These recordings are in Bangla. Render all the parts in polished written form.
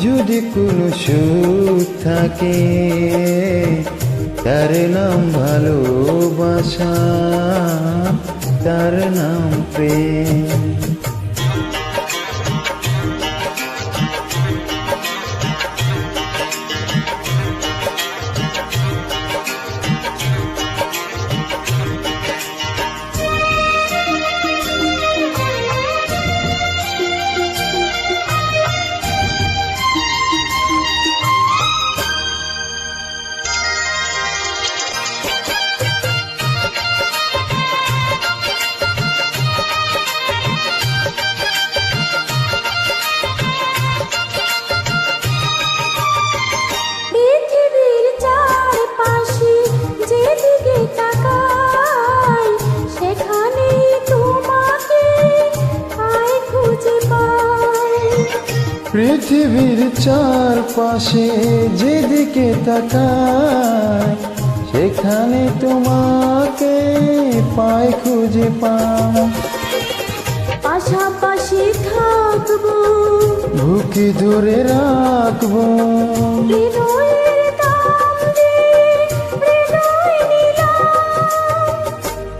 যদি কোনো সুখ থাকে, তার নাম ভালোবাসা, তার নাম প্রেম। পৃথিবীর চারপাশে যেদিকে তাকাই, সেখানে তোমাকে পাই খুঁজে পাই। পাশাপাশি থাকবো, বুকে ধরে রাখবো, হৃদয়ের দাম দিয়ে হৃদয় নিলাম।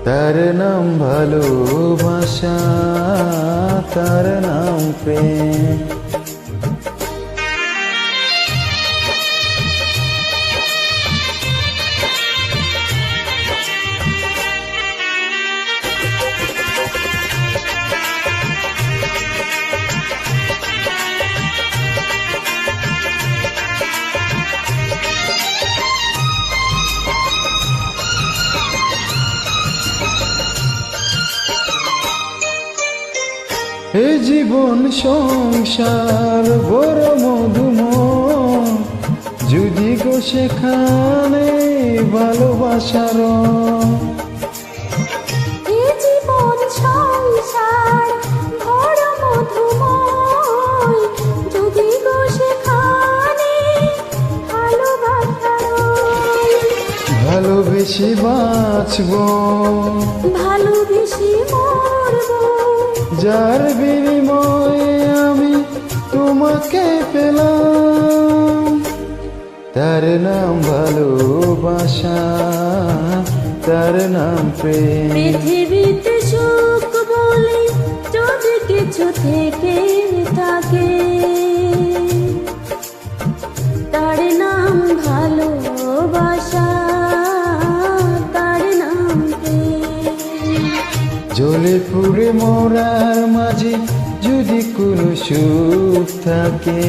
তার নাম ভালোবাসা, তার নাম প্রেম। এ জীবন সংসার বড় মধুময়, যদি গো সেখানে ভালোবাসার। এ জীবন সংসার বড় মধুময়, যদি গো সেখানে ভালোবাসার। ভালোবেসে বাঁচবো, ভালোবেসে মরবো, যার বিনিময়ে আমি তোমাকে পেলাম। তার নাম ভালোবাসা, তার নাম প্রেম। পৃথিবীতে সুখ বলে যদি কিছু থেকে থাকে, তার নাম ভালোবাসা, তার নাম প্রেম। জ্বলে পুড়ে মরার মাঝে যদি কোনো সুখ থাকে,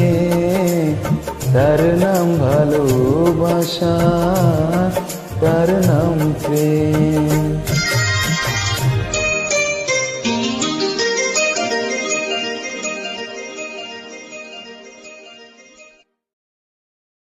তার নাম ভালোবাসা, তার নাম প্রেম।